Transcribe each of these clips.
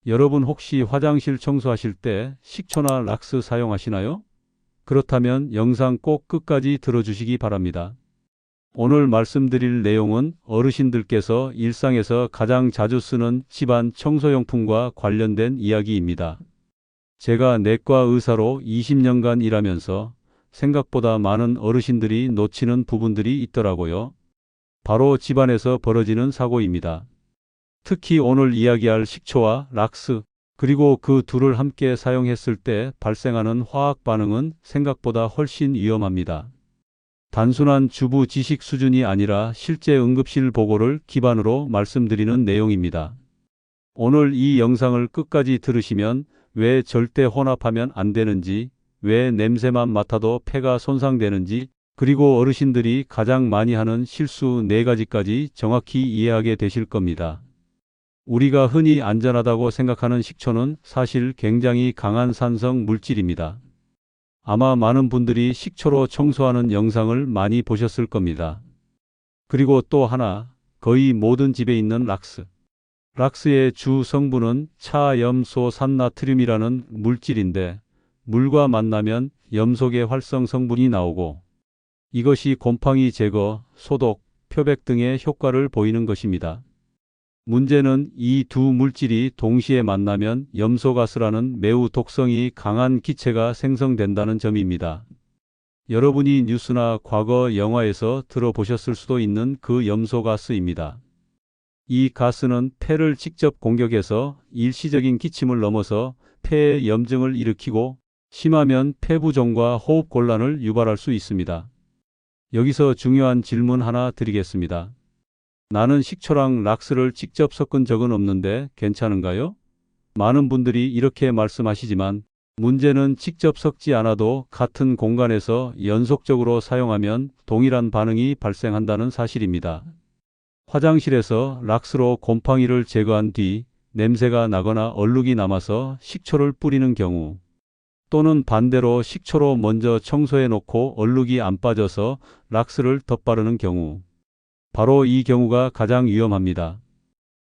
여러분 혹시 화장실 청소하실 때 식초나 락스 사용하시나요? 그렇다면 영상 꼭 끝까지 들어주시기 바랍니다. 오늘 말씀드릴 내용은 어르신들께서 일상에서 가장 자주 쓰는 집안 청소용품과 관련된 이야기입니다. 제가 내과 의사로 20년간 일하면서 생각보다 많은 어르신들이 놓치는 부분들이 있더라고요. 바로 집안에서 벌어지는 사고입니다. 특히 오늘 이야기할 식초와 락스, 그리고 그 둘을 함께 사용했을 때 발생하는 화학 반응은 생각보다 훨씬 위험합니다. 단순한 주부 지식 수준이 아니라 실제 응급실 보고를 기반으로 말씀드리는 내용입니다. 오늘 이 영상을 끝까지 들으시면 왜 절대 혼합하면 안 되는지, 왜 냄새만 맡아도 폐가 손상되는지, 그리고 어르신들이 가장 많이 하는 실수 4가지까지 정확히 이해하게 되실 겁니다. 우리가 흔히 안전하다고 생각하는 식초는 사실 굉장히 강한 산성 물질입니다. 아마 많은 분들이 식초로 청소하는 영상을 많이 보셨을 겁니다. 그리고 또 하나, 거의 모든 집에 있는 락스. 락스의 주 성분은 차염소산나트륨이라는 물질인데 물과 만나면 염속의 활성 성분이 나오고 이것이 곰팡이 제거, 소독, 표백 등의 효과를 보이는 것입니다. 문제는 이 두 물질이 동시에 만나면 염소가스라는 매우 독성이 강한 기체가 생성된다는 점입니다. 여러분이 뉴스나 과거 영화에서 들어보셨을 수도 있는 그 염소가스입니다. 이 가스는 폐를 직접 공격해서 일시적인 기침을 넘어서 폐에 염증을 일으키고 심하면 폐부종과 호흡곤란을 유발할 수 있습니다. 여기서 중요한 질문 하나 드리겠습니다. 나는 식초랑 락스를 직접 섞은 적은 없는데 괜찮은가요? 많은 분들이 이렇게 말씀하시지만 문제는 직접 섞지 않아도 같은 공간에서 연속적으로 사용하면 동일한 반응이 발생한다는 사실입니다. 화장실에서 락스로 곰팡이를 제거한 뒤 냄새가 나거나 얼룩이 남아서 식초를 뿌리는 경우, 또는 반대로 식초로 먼저 청소해 놓고 얼룩이 안 빠져서 락스를 덧바르는 경우, 바로 이 경우가 가장 위험합니다.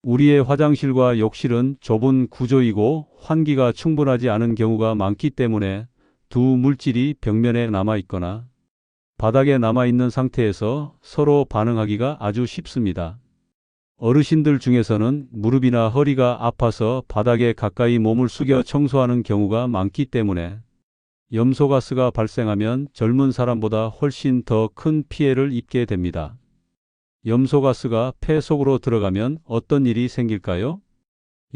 우리의 화장실과 욕실은 좁은 구조이고 환기가 충분하지 않은 경우가 많기 때문에 두 물질이 벽면에 남아 있거나 바닥에 남아있는 상태에서 서로 반응하기가 아주 쉽습니다. 어르신들 중에서는 무릎이나 허리가 아파서 바닥에 가까이 몸을 숙여 청소하는 경우가 많기 때문에 염소가스가 발생하면 젊은 사람보다 훨씬 더 큰 피해를 입게 됩니다. 염소가스가 폐 속으로 들어가면 어떤 일이 생길까요?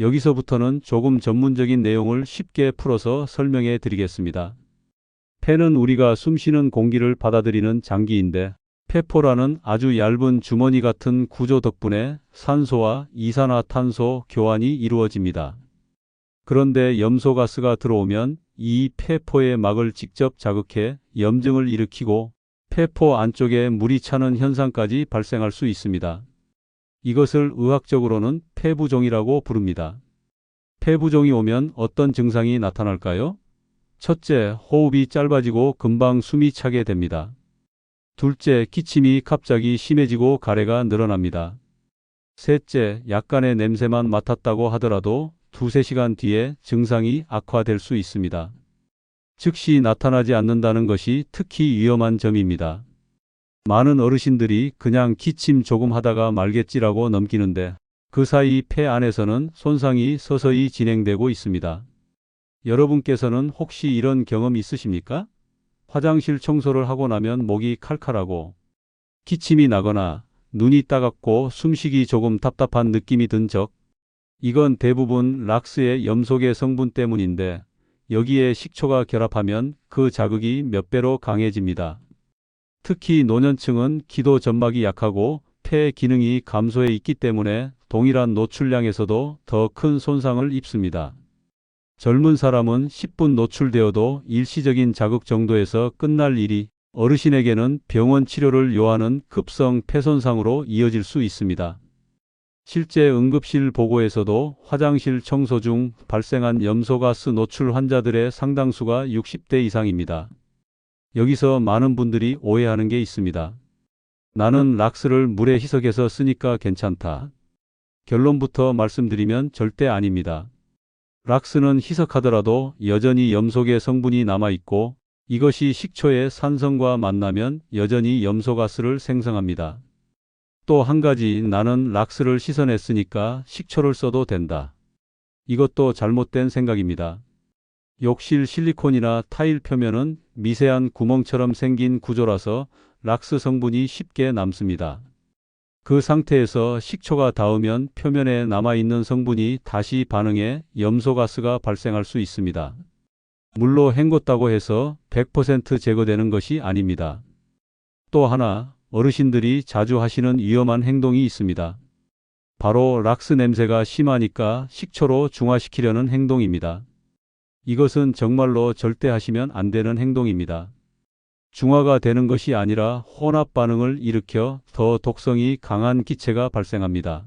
여기서부터는 조금 전문적인 내용을 쉽게 풀어서 설명해 드리겠습니다. 폐는 우리가 숨쉬는 공기를 받아들이는 장기인데 폐포라는 아주 얇은 주머니 같은 구조 덕분에 산소와 이산화탄소 교환이 이루어집니다. 그런데 염소가스가 들어오면 이 폐포의 막을 직접 자극해 염증을 일으키고 폐포 안쪽에 물이 차는 현상까지 발생할 수 있습니다. 이것을 의학적으로는 폐부종이라고 부릅니다. 폐부종이 오면 어떤 증상이 나타날까요? 첫째, 호흡이 짧아지고 금방 숨이 차게 됩니다. 둘째, 기침이 갑자기 심해지고 가래가 늘어납니다. 셋째, 약간의 냄새만 맡았다고 하더라도 2~3시간 뒤에 증상이 악화될 수 있습니다. 즉시 나타나지 않는다는 것이 특히 위험한 점입니다. 많은 어르신들이 그냥 기침 조금 하다가 말겠지라고 넘기는데 그 사이 폐 안에서는 손상이 서서히 진행되고 있습니다. 여러분께서는 혹시 이런 경험 있으십니까? 화장실 청소를 하고 나면 목이 칼칼하고 기침이 나거나 눈이 따갑고 숨쉬기 조금 답답한 느낌이 든 적, 이건 대부분 락스의 염소계 성분 때문인데 여기에 식초가 결합하면 그 자극이 몇 배로 강해집니다. 특히 노년층은 기도 점막이 약하고 폐 기능이 감소해 있기 때문에 동일한 노출량에서도 더 큰 손상을 입습니다. 젊은 사람은 10분 노출되어도 일시적인 자극 정도에서 끝날 일이 어르신에게는 병원 치료를 요하는 급성 폐손상으로 이어질 수 있습니다. 실제 응급실 보고에서도 화장실 청소 중 발생한 염소가스 노출 환자들의 상당수가 60대 이상입니다. 여기서 많은 분들이 오해하는 게 있습니다. 나는 락스를 물에 희석해서 쓰니까 괜찮다. 결론부터 말씀드리면 절대 아닙니다. 락스는 희석하더라도 여전히 염속의 성분이 남아있고 이것이 식초의 산성과 만나면 여전히 염소가스를 생성합니다. 또 한 가지 나는 락스를 씻어냈으니까 식초를 써도 된다. 이것도 잘못된 생각입니다. 욕실 실리콘이나 타일 표면은 미세한 구멍처럼 생긴 구조라서 락스 성분이 쉽게 남습니다. 그 상태에서 식초가 닿으면 표면에 남아있는 성분이 다시 반응해 염소가스가 발생할 수 있습니다. 물로 헹궜다고 해서 100% 제거되는 것이 아닙니다. 또 하나, 어르신들이 자주 하시는 위험한 행동이 있습니다. 바로 락스 냄새가 심하니까 식초로 중화시키려는 행동입니다. 이것은 정말로 절대 하시면 안 되는 행동입니다. 중화가 되는 것이 아니라 혼합 반응을 일으켜 더 독성이 강한 기체가 발생합니다.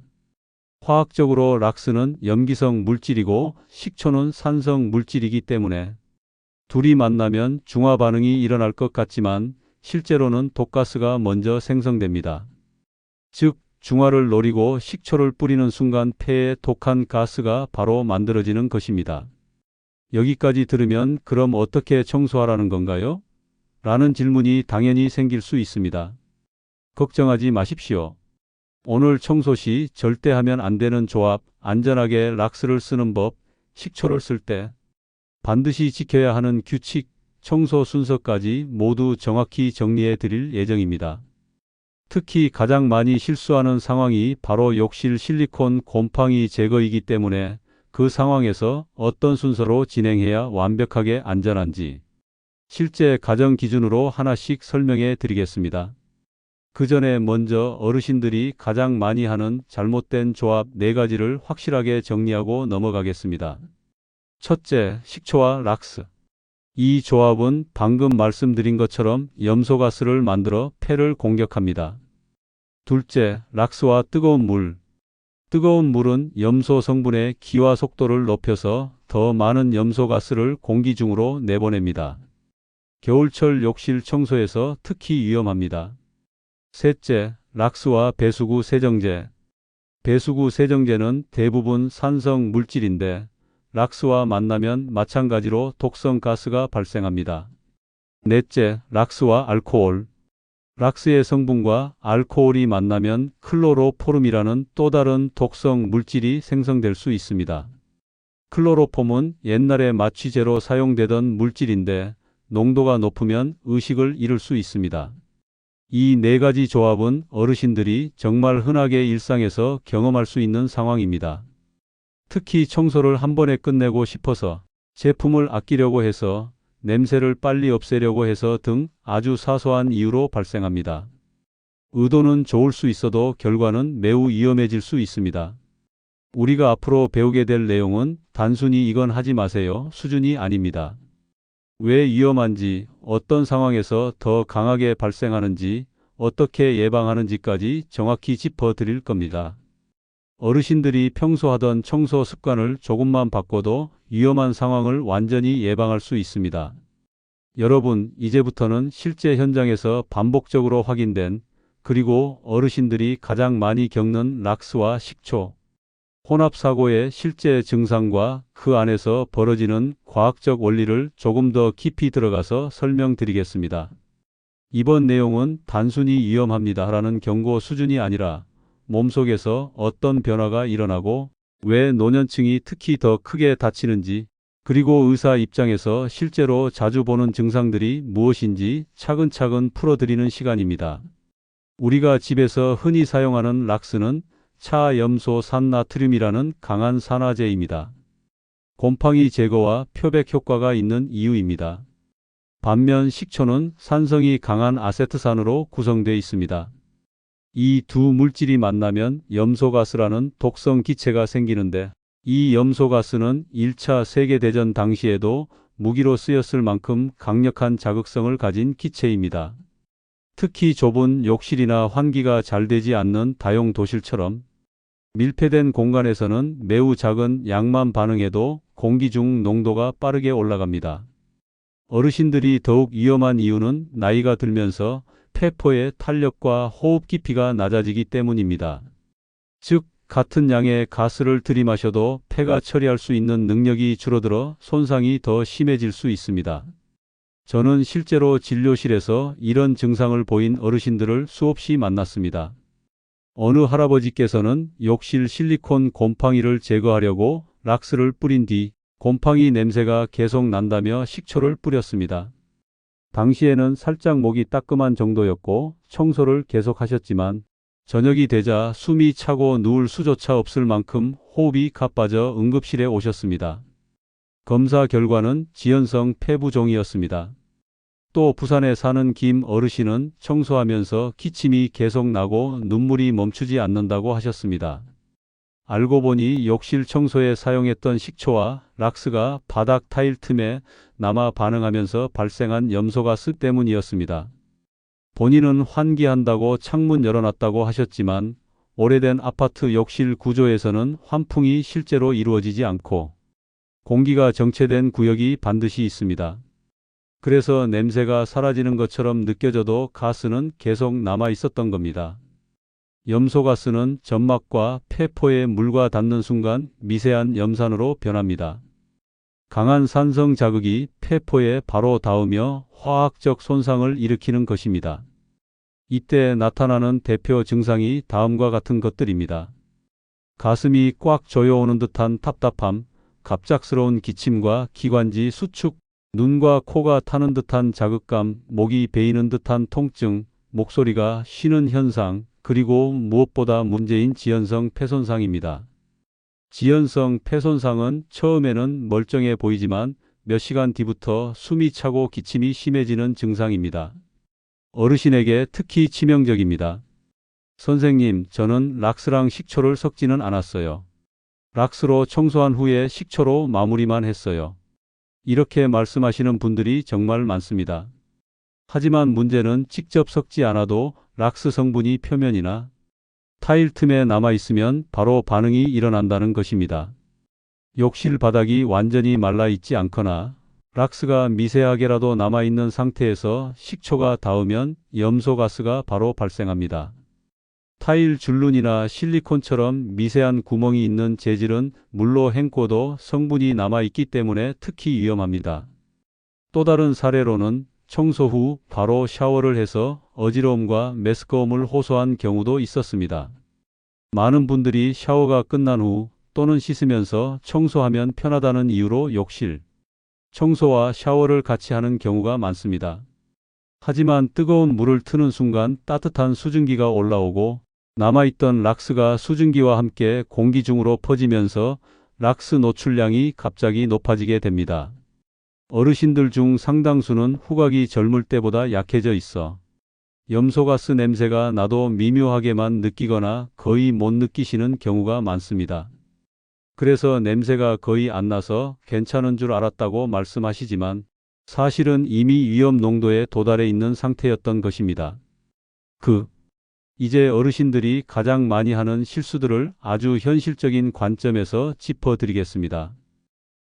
화학적으로 락스는 염기성 물질이고 식초는 산성 물질이기 때문에 둘이 만나면 중화 반응이 일어날 것 같지만 실제로는 독가스가 먼저 생성됩니다. 즉, 중화를 노리고 식초를 뿌리는 순간 폐에 독한 가스가 바로 만들어지는 것입니다. 여기까지 들으면 그럼 어떻게 청소하라는 건가요? 라는 질문이 당연히 생길 수 있습니다. 걱정하지 마십시오. 오늘 청소 시 절대 하면 안 되는 조합, 안전하게 락스를 쓰는 법, 식초를 쓸 때 반드시 지켜야 하는 규칙, 청소 순서까지 모두 정확히 정리해 드릴 예정입니다. 특히 가장 많이 실수하는 상황이 바로 욕실 실리콘 곰팡이 제거이기 때문에 그 상황에서 어떤 순서로 진행해야 완벽하게 안전한지 실제 가정 기준으로 하나씩 설명해 드리겠습니다. 그 전에 먼저 어르신들이 가장 많이 하는 잘못된 조합 4가지를 확실하게 정리하고 넘어가겠습니다. 첫째, 식초와 락스. 이 조합은 방금 말씀드린 것처럼 염소가스를 만들어 폐를 공격합니다. 둘째, 락스와 뜨거운 물. 뜨거운 물은 염소 성분의 기화 속도를 높여서 더 많은 염소가스를 공기 중으로 내보냅니다. 겨울철 욕실 청소에서 특히 위험합니다. 셋째, 락스와 배수구 세정제. 배수구 세정제는 대부분 산성 물질인데 락스와 만나면 마찬가지로 독성 가스가 발생합니다. 넷째, 락스와 알코올. 락스의 성분과 알코올이 만나면 클로로포름이라는 또 다른 독성 물질이 생성될 수 있습니다. 클로로폼은 옛날에 마취제로 사용되던 물질인데 농도가 높으면 의식을 잃을 수 있습니다. 이 4가지 조합은 어르신들이 정말 흔하게 일상에서 경험할 수 있는 상황입니다. 특히 청소를 한 번에 끝내고 싶어서, 제품을 아끼려고 해서, 냄새를 빨리 없애려고 해서 등 아주 사소한 이유로 발생합니다. 의도는 좋을 수 있어도 결과는 매우 위험해질 수 있습니다. 우리가 앞으로 배우게 될 내용은 단순히 이건 하지 마세요 수준이 아닙니다. 왜 위험한지, 어떤 상황에서 더 강하게 발생하는지, 어떻게 예방하는지까지 정확히 짚어 드릴 겁니다. 어르신들이 평소 하던 청소 습관을 조금만 바꿔도 위험한 상황을 완전히 예방할 수 있습니다. 여러분, 이제부터는 실제 현장에서 반복적으로 확인된, 그리고 어르신들이 가장 많이 겪는 락스와 식초 혼합사고의 실제 증상과 그 안에서 벌어지는 과학적 원리를 조금 더 깊이 들어가서 설명드리겠습니다. 이번 내용은 단순히 위험합니다라는 경고 수준이 아니라 몸속에서 어떤 변화가 일어나고 왜 노년층이 특히 더 크게 다치는지, 그리고 의사 입장에서 실제로 자주 보는 증상들이 무엇인지 차근차근 풀어드리는 시간입니다. 우리가 집에서 흔히 사용하는 락스는 차염소 산나트륨이라는 강한 산화제입니다. 곰팡이 제거와 표백 효과가 있는 이유입니다. 반면 식초는 산성이 강한 아세트산으로 구성되어 있습니다. 이 두 물질이 만나면 염소가스라는 독성 기체가 생기는데, 이 염소가스는 1차 세계대전 당시에도 무기로 쓰였을 만큼 강력한 자극성을 가진 기체입니다. 특히 좁은 욕실이나 환기가 잘 되지 않는 다용도실처럼 밀폐된 공간에서는 매우 작은 양만 반응해도 공기 중 농도가 빠르게 올라갑니다. 어르신들이 더욱 위험한 이유는 나이가 들면서 폐포의 탄력과 호흡 깊이가 낮아지기 때문입니다. 즉, 같은 양의 가스를 들이마셔도 폐가 처리할 수 있는 능력이 줄어들어 손상이 더 심해질 수 있습니다. 저는 실제로 진료실에서 이런 증상을 보인 어르신들을 수없이 만났습니다. 어느 할아버지께서는 욕실 실리콘 곰팡이를 제거하려고 락스를 뿌린 뒤 곰팡이 냄새가 계속 난다며 식초를 뿌렸습니다. 당시에는 살짝 목이 따끔한 정도였고 청소를 계속하셨지만 저녁이 되자 숨이 차고 누울 수조차 없을 만큼 호흡이 가빠져 응급실에 오셨습니다. 검사 결과는 지연성 폐부종이었습니다. 또 부산에 사는 김 어르신은 청소하면서 기침이 계속 나고 눈물이 멈추지 않는다고 하셨습니다. 알고 보니 욕실 청소에 사용했던 식초와 락스가 바닥 타일 틈에 남아 반응하면서 발생한 염소가스 때문이었습니다. 본인은 환기한다고 창문 열어놨다고 하셨지만 오래된 아파트 욕실 구조에서는 환풍이 실제로 이루어지지 않고 공기가 정체된 구역이 반드시 있습니다. 그래서 냄새가 사라지는 것처럼 느껴져도 가스는 계속 남아 있었던 겁니다. 염소가스는 점막과 폐포에 물과 닿는 순간 미세한 염산으로 변합니다. 강한 산성 자극이 폐포에 바로 닿으며 화학적 손상을 일으키는 것입니다. 이때 나타나는 대표 증상이 다음과 같은 것들입니다. 가슴이 꽉 조여오는 듯한 답답함, 갑작스러운 기침과 기관지 수축, 눈과 코가 타는 듯한 자극감, 목이 베이는 듯한 통증, 목소리가 쉬는 현상, 그리고 무엇보다 문제인 지연성 폐손상입니다. 지연성 폐손상은 처음에는 멀쩡해 보이지만 몇 시간 뒤부터 숨이 차고 기침이 심해지는 증상입니다. 어르신에게 특히 치명적입니다. 선생님, 저는 락스랑 식초를 섞지는 않았어요. 락스로 청소한 후에 식초로 마무리만 했어요. 이렇게 말씀하시는 분들이 정말 많습니다. 하지만 문제는 직접 섞지 않아도 락스 성분이 표면이나 타일 틈에 남아있으면 바로 반응이 일어난다는 것입니다. 욕실 바닥이 완전히 말라있지 않거나 락스가 미세하게라도 남아있는 상태에서 식초가 닿으면 염소가스가 바로 발생합니다. 타일 줄눈이나 실리콘처럼 미세한 구멍이 있는 재질은 물로 헹궈도 성분이 남아있기 때문에 특히 위험합니다. 또 다른 사례로는 청소 후 바로 샤워를 해서 어지러움과 메스꺼움을 호소한 경우도 있었습니다. 많은 분들이 샤워가 끝난 후 또는 씻으면서 청소하면 편하다는 이유로 욕실 청소와 샤워를 같이 하는 경우가 많습니다. 하지만 뜨거운 물을 트는 순간 따뜻한 수증기가 올라오고 남아있던 락스가 수증기와 함께 공기 중으로 퍼지면서 락스 노출량이 갑자기 높아지게 됩니다. 어르신들 중 상당수는 후각이 젊을 때보다 약해져 있어 염소가스 냄새가 나도 미묘하게만 느끼거나 거의 못 느끼시는 경우가 많습니다. 그래서 냄새가 거의 안 나서 괜찮은 줄 알았다고 말씀하시지만 사실은 이미 위험 농도에 도달해 있는 상태였던 것입니다. 이제 어르신들이 가장 많이 하는 실수들을 아주 현실적인 관점에서 짚어드리겠습니다.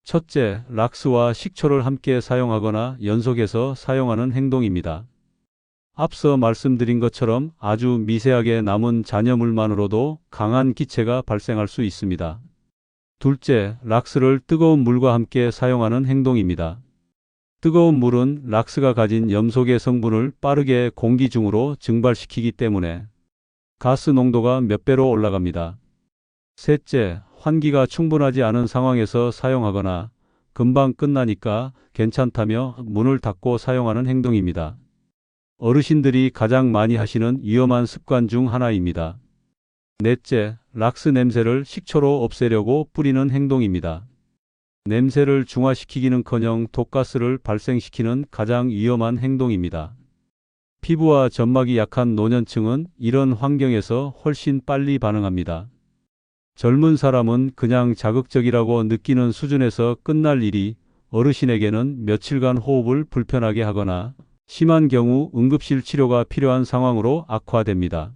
첫째, 락스와 식초를 함께 사용하거나 연속해서 사용하는 행동입니다. 앞서 말씀드린 것처럼 아주 미세하게 남은 잔여물만으로도 강한 기체가 발생할 수 있습니다. 둘째, 락스를 뜨거운 물과 함께 사용하는 행동입니다. 뜨거운 물은 락스가 가진 염소계 성분을 빠르게 공기 중으로 증발시키기 때문에 가스 농도가 몇 배로 올라갑니다. 셋째, 환기가 충분하지 않은 상황에서 사용하거나 금방 끝나니까 괜찮다며 문을 닫고 사용하는 행동입니다. 어르신들이 가장 많이 하시는 위험한 습관 중 하나입니다. 넷째, 락스 냄새를 식초로 없애려고 뿌리는 행동입니다. 냄새를 중화시키기는커녕 독가스를 발생시키는 가장 위험한 행동입니다. 피부와 점막이 약한 노년층은 이런 환경에서 훨씬 빨리 반응합니다. 젊은 사람은 그냥 자극적이라고 느끼는 수준에서 끝날 일이 어르신에게는 며칠간 호흡을 불편하게 하거나 심한 경우 응급실 치료가 필요한 상황으로 악화됩니다.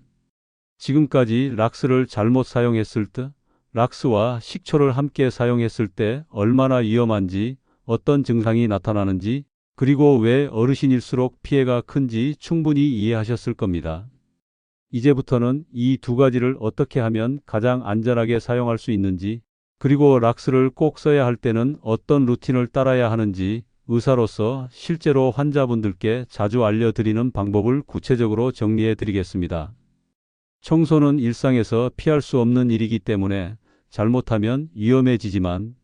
지금까지 락스를 잘못 사용했을 때, 락스와 식초를 함께 사용했을 때 얼마나 위험한지, 어떤 증상이 나타나는지, 그리고 왜 어르신일수록 피해가 큰지 충분히 이해하셨을 겁니다. 이제부터는 이 두 가지를 어떻게 하면 가장 안전하게 사용할 수 있는지, 그리고 락스를 꼭 써야 할 때는 어떤 루틴을 따라야 하는지 의사로서 실제로 환자분들께 자주 알려드리는 방법을 구체적으로 정리해 드리겠습니다. 청소는 일상에서 피할 수 없는 일이기 때문에 잘못하면 위험해지지만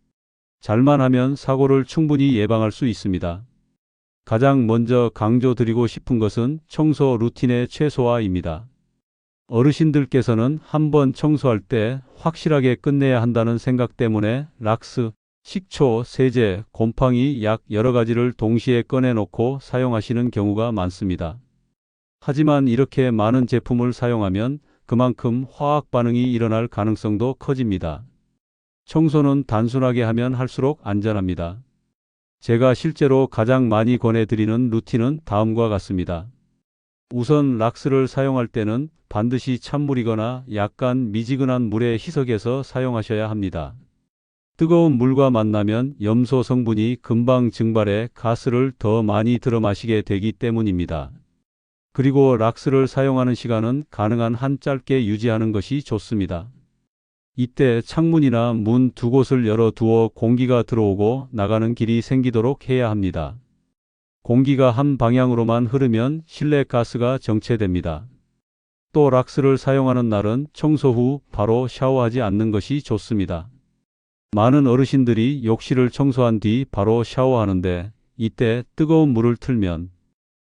잘만 하면 사고를 충분히 예방할 수 있습니다. 가장 먼저 강조드리고 싶은 것은 청소 루틴의 최소화입니다. 어르신들께서는 한번 청소할 때 확실하게 끝내야 한다는 생각 때문에 락스, 식초, 세제, 곰팡이, 약 여러 가지를 동시에 꺼내놓고 사용하시는 경우가 많습니다. 하지만 이렇게 많은 제품을 사용하면 그만큼 화학 반응이 일어날 가능성도 커집니다. 청소는 단순하게 하면 할수록 안전합니다. 제가 실제로 가장 많이 권해드리는 루틴은 다음과 같습니다. 우선 락스를 사용할 때는 반드시 찬물이거나 약간 미지근한 물에 희석해서 사용하셔야 합니다. 뜨거운 물과 만나면 염소 성분이 금방 증발해 가스를 더 많이 들어 마시게 되기 때문입니다. 그리고 락스를 사용하는 시간은 가능한 한 짧게 유지하는 것이 좋습니다. 이때 창문이나 문 두 곳을 열어 두어 공기가 들어오고 나가는 길이 생기도록 해야 합니다. 공기가 한 방향으로만 흐르면 실내 가스가 정체됩니다. 또 락스를 사용하는 날은 청소 후 바로 샤워하지 않는 것이 좋습니다. 많은 어르신들이 욕실을 청소한 뒤 바로 샤워하는데 이때 뜨거운 물을 틀면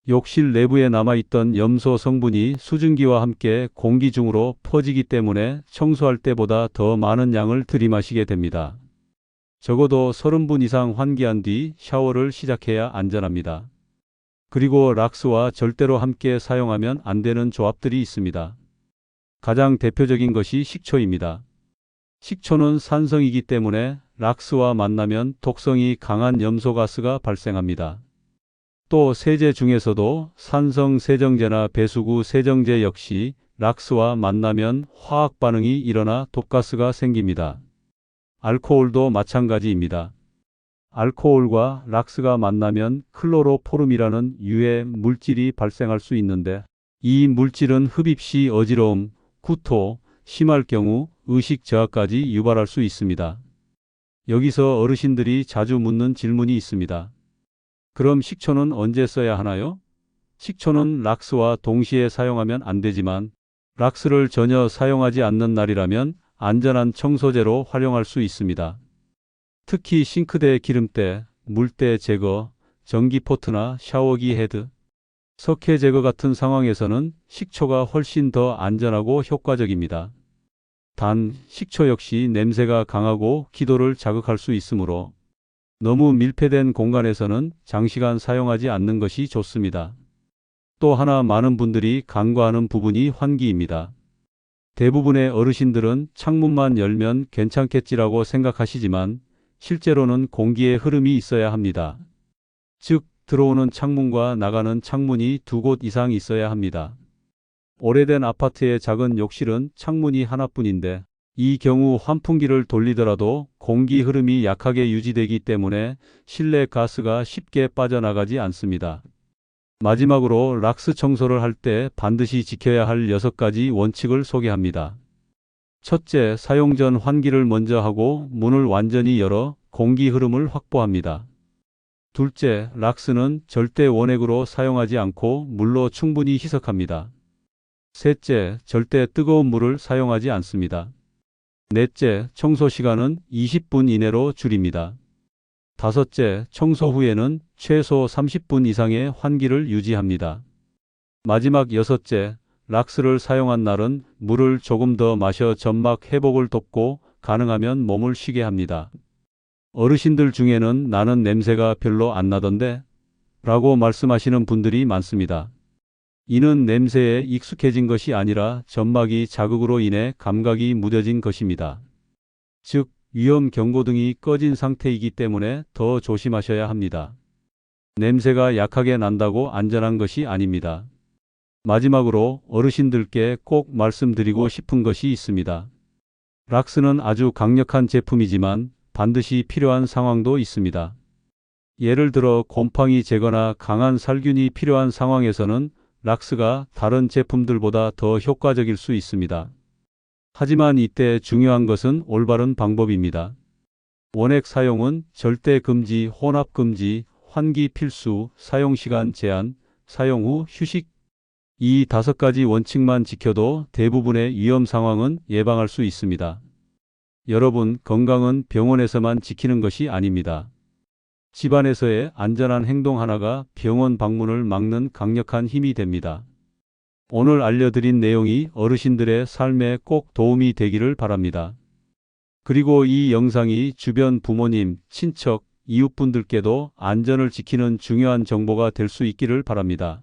욕실 내부에 남아있던 염소 성분이 수증기와 함께 공기 중으로 퍼지기 때문에 청소할 때보다 더 많은 양을 들이마시게 됩니다. 적어도 30분 이상 환기한 뒤 샤워를 시작해야 안전합니다. 그리고 락스와 절대로 함께 사용하면 안 되는 조합들이 있습니다. 가장 대표적인 것이 식초입니다. 식초는 산성이기 때문에 락스와 만나면 독성이 강한 염소가스가 발생합니다. 또 세제 중에서도 산성 세정제나 배수구 세정제 역시 락스와 만나면 화학 반응이 일어나 독가스가 생깁니다. 알코올도 마찬가지입니다. 알코올과 락스가 만나면 클로로포름이라는 유해 물질이 발생할 수 있는데 이 물질은 흡입 시 어지러움, 구토, 심할 경우 의식 저하까지 유발할 수 있습니다. 여기서 어르신들이 자주 묻는 질문이 있습니다. 그럼 식초는 언제 써야 하나요? 식초는 락스와 동시에 사용하면 안 되지만 락스를 전혀 사용하지 않는 날이라면 안전한 청소제로 활용할 수 있습니다. 특히 싱크대 기름때, 물때 제거, 전기포트나 샤워기 헤드, 석회 제거 같은 상황에서는 식초가 훨씬 더 안전하고 효과적입니다. 단, 식초 역시 냄새가 강하고 기도를 자극할 수 있으므로 너무 밀폐된 공간에서는 장시간 사용하지 않는 것이 좋습니다. 또 하나 많은 분들이 간과하는 부분이 환기입니다. 대부분의 어르신들은 창문만 열면 괜찮겠지라고 생각하시지만 실제로는 공기의 흐름이 있어야 합니다. 즉, 들어오는 창문과 나가는 창문이 두 곳 이상 있어야 합니다. 오래된 아파트의 작은 욕실은 창문이 하나뿐인데 이 경우 환풍기를 돌리더라도 공기 흐름이 약하게 유지되기 때문에 실내 가스가 쉽게 빠져나가지 않습니다. 마지막으로 락스 청소를 할 때 반드시 지켜야 할 6가지 원칙을 소개합니다. 첫째, 사용 전 환기를 먼저 하고 문을 완전히 열어 공기 흐름을 확보합니다. 둘째, 락스는 절대 원액으로 사용하지 않고 물로 충분히 희석합니다. 셋째, 절대 뜨거운 물을 사용하지 않습니다. 넷째, 청소 시간은 20분 이내로 줄입니다. 다섯째, 청소 후에는 최소 30분 이상의 환기를 유지합니다. 마지막 여섯째, 락스를 사용한 날은 물을 조금 더 마셔 점막 회복을 돕고 가능하면 몸을 쉬게 합니다. 어르신들 중에는 나는 냄새가 별로 안 나던데 라고 말씀하시는 분들이 많습니다. 이는 냄새에 익숙해진 것이 아니라 점막이 자극으로 인해 감각이 무뎌진 것입니다. 즉, 위험 경고등이 꺼진 상태이기 때문에 더 조심하셔야 합니다. 냄새가 약하게 난다고 안전한 것이 아닙니다. 마지막으로 어르신들께 꼭 말씀드리고 싶은 것이 있습니다. 락스는 아주 강력한 제품이지만 반드시 필요한 상황도 있습니다. 예를 들어 곰팡이 제거나 강한 살균이 필요한 상황에서는 락스가 다른 제품들보다 더 효과적일 수 있습니다. 하지만 이때 중요한 것은 올바른 방법입니다. 원액 사용은 절대 금지, 혼합 금지, 환기 필수, 사용 시간 제한, 사용 후 휴식. 이 5가지 원칙만 지켜도 대부분의 위험 상황은 예방할 수 있습니다. 여러분, 건강은 병원에서만 지키는 것이 아닙니다. 집안에서의 안전한 행동 하나가 병원 방문을 막는 강력한 힘이 됩니다. 오늘 알려드린 내용이 어르신들의 삶에 꼭 도움이 되기를 바랍니다. 그리고 이 영상이 주변 부모님, 친척, 이웃분들께도 안전을 지키는 중요한 정보가 될 수 있기를 바랍니다.